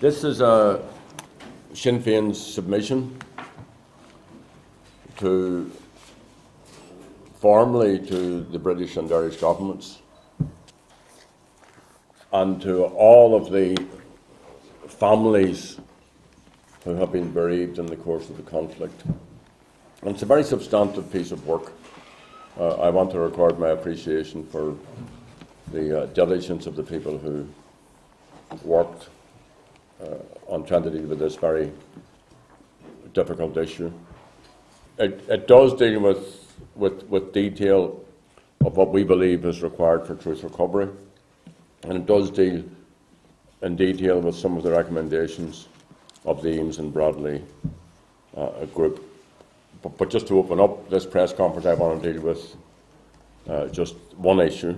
This is a Sinn Feins submission formally to the British and Irish governments and to all of the families who have been bereaved in the course of the conflict. And it's a very substantive piece of work. I want to record my appreciation for the diligence of the people who worked on trying to deal with this very difficult issue. It does deal with detail of what we believe is required for truth recovery, and it does deal in detail with some of the recommendations of the Eames and Bradley group. But just to open up this press conference, I want to deal with just one issue,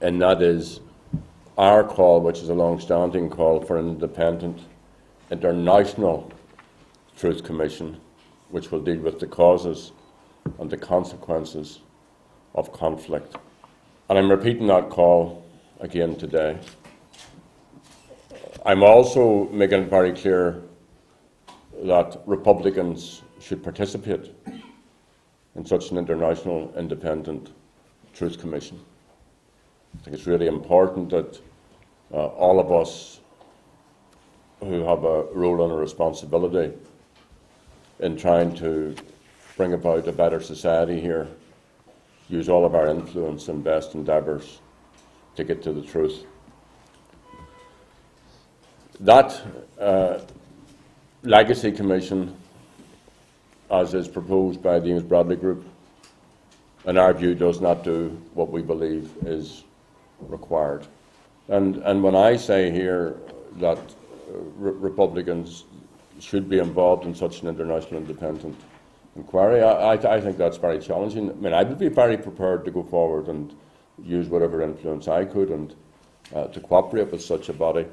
and that is our call, which is a long-standing call for an independent international truth commission, which will deal with the causes and the consequences of conflict. And I'm repeating that call again today. I'm also making it very clear that Republicans should participate in such an international independent truth commission. I think it's really important that all of us who have a role and a responsibility in trying to bring about a better society here use all of our influence and best endeavours to get to the truth. That Legacy Commission, as is proposed by the Eames Bradley Group, in our view does not do what we believe is required. And when I say here that Republicans should be involved in such an international independent inquiry, I think that's very challenging. I mean, I would be very prepared to go forward and use whatever influence I could and to cooperate with such a body.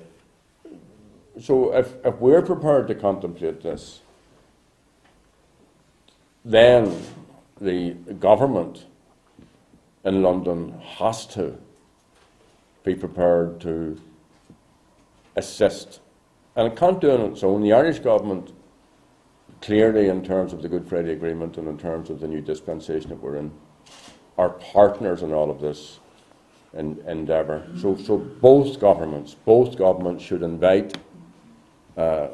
So if we're prepared to contemplate this, then the government in London has to be prepared to assist. And it can't do it on its own. The Irish government, clearly in terms of the Good Friday Agreement and in terms of the new dispensation that we're in, are partners in all of this endeavour. So both governments should invite the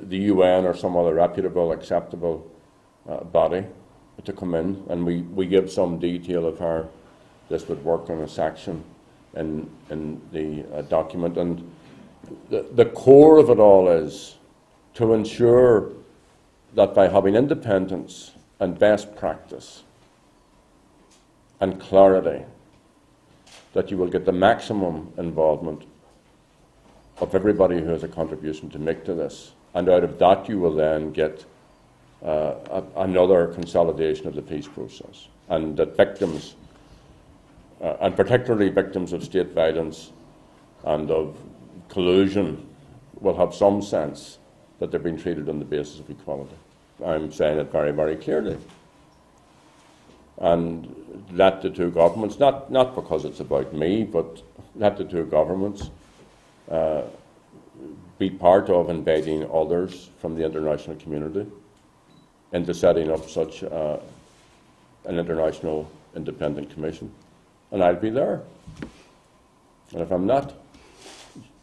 UN or some other reputable, acceptable body to come in, and we give some detail of how this would work in a section in the document. And the core of it all is to ensure that by having independence and best practice and clarity, that you will get the maximum involvement of everybody who has a contribution to make to this. And out of that you will then get another consolidation of the peace process, and that victims, and particularly victims of state violence and of collusion, will have some sense that they're being treated on the basis of equality. I'm saying it very, very clearly. And let the two governments, not because it's about me, but let the two governments be part of inviting others from the international community into setting up such an international independent commission. And I'll be there. And if I'm not,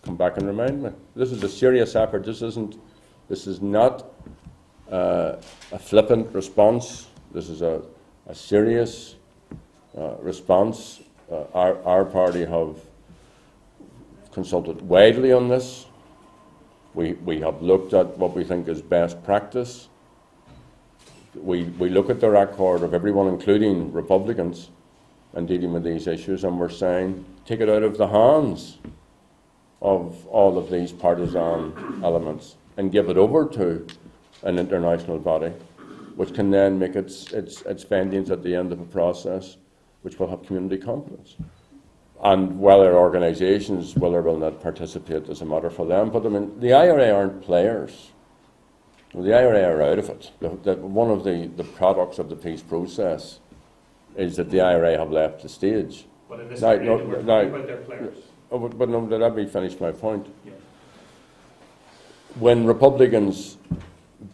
come back and remind me. This is a serious effort. This is not a flippant response. This is a serious response. Our party have consulted widely on this. We have looked at what we think is best practice. We look at the record of everyone, including Republicans, in dealing with these issues, and we're saying take it out of the hands of all of these partisan elements and give it over to an international body, which can then make its findings at the end of a process which will have community confidence. And whether organisations will or will not participate is a matter for them. But I mean, the IRA aren't players. The IRA are out of it. One of the products of the peace process is that the IRA have left the stage. But in this area, we're talking about their players. But no, let me finish my point. Yeah. when Republicans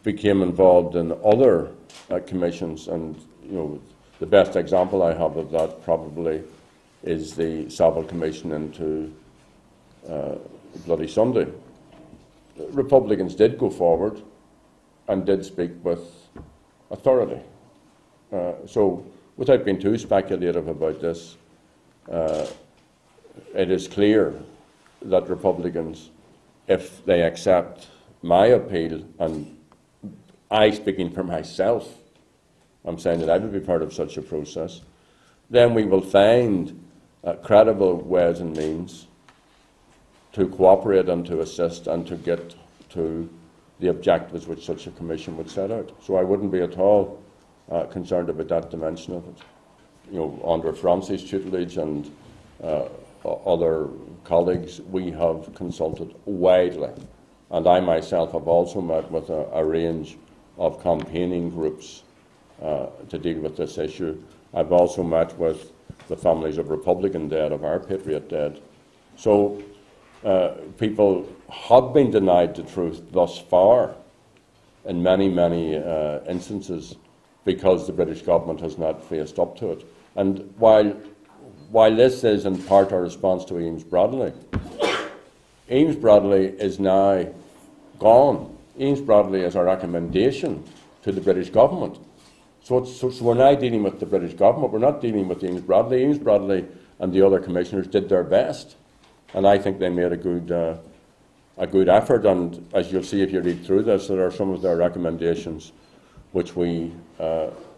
became involved in other commissions, and the best example I have of that probably is the Savile Commission into Bloody Sunday. Republicans did go forward and did speak with authority. So, without being too speculative about this, it is clear that Republicans, if they accept my appeal, and I speaking for myself, I'm saying that I would be part of such a process, then we will find credible ways and means to cooperate and to assist and to get to the objectives which such a commission would set out. So I wouldn't be at all concerned about that dimension of it. Under Francis' tutelage and other colleagues, we have consulted widely, and I myself have also met with a range of campaigning groups to deal with this issue. I've also met with the families of Republican dead, of our patriot dead. So people have been denied the truth thus far in many, many instances because the British government has not faced up to it. And while this is in part a response to Eames Bradley, Eames Bradley is now gone. Eames Bradley is a recommendation to the British government. So we're now dealing with the British government. We're not dealing with Eames Bradley. Eames Bradley and the other commissioners did their best, and I think they made a good effort. And as you'll see if you read through this, there are some of their recommendations which we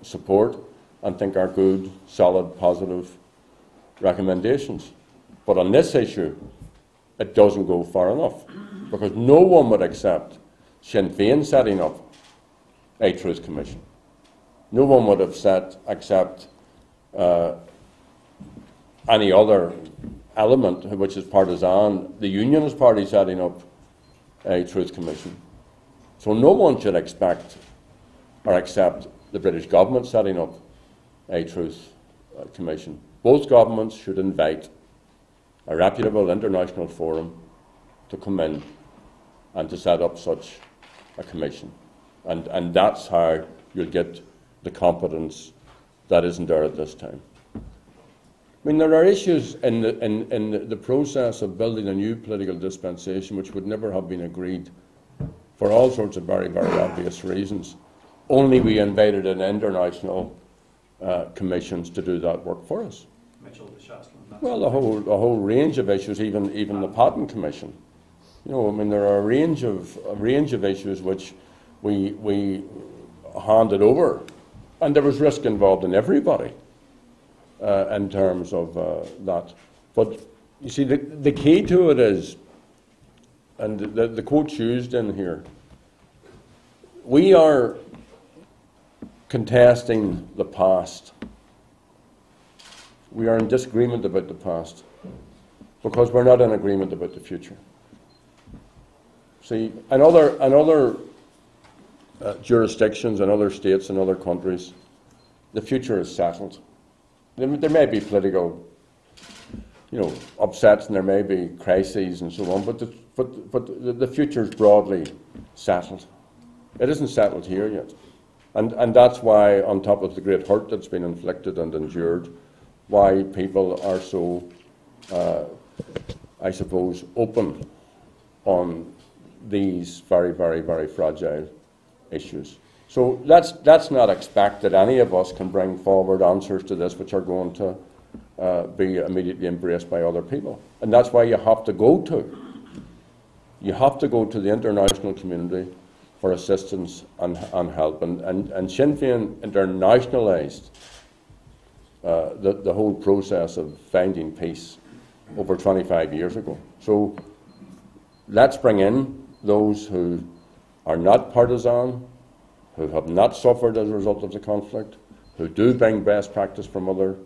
support and think are good, solid, positive recommendations. But on this issue, it doesn't go far enough, because no one would accept Sinn Fein setting up a truth commission. No one would have accept any other element which is partisan, the Unionist Party setting up a truth commission. So no one should expect or accept the British government setting up a truth commission. Both governments should invite a reputable international forum to come in and to set up such a commission. And that's how you'll get the competence that isn't there at this time. I mean, there are issues in the process of building a new political dispensation which would never have been agreed for all sorts of very, very obvious reasons. Only we invited in international commissions to do that work for us. Well, a whole range of issues, even the Patent Commission. I mean, there are a range of issues which we handed over, and there was risk involved in everybody in terms of that. But you see, the key to it is, and the quote's used in here, we are contesting the past. We are in disagreement about the past because we're not in agreement about the future. See, in other jurisdictions, in other states, in other countries, the future is settled. There may be political, upsets, and there may be crises and so on, but the future is broadly settled. It isn't settled here yet, and that's why, on top of the great hurt that's been inflicted and endured, why people are so, I suppose, open on these very, very, very fragile issues. So let's not expect that any of us can bring forward answers to this which are going to be immediately embraced by other people. And that's why you have to go to the international community for assistance and help. And Sinn Féin internationalised the whole process of finding peace over 25 years ago. So let's bring in those who are not partisan, who have not suffered as a result of the conflict, who do bring best practice from other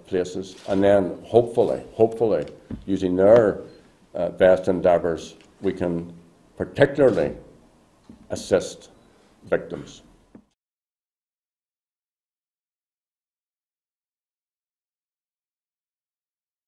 places, and then hopefully, using their best endeavours, we can particularly assist victims.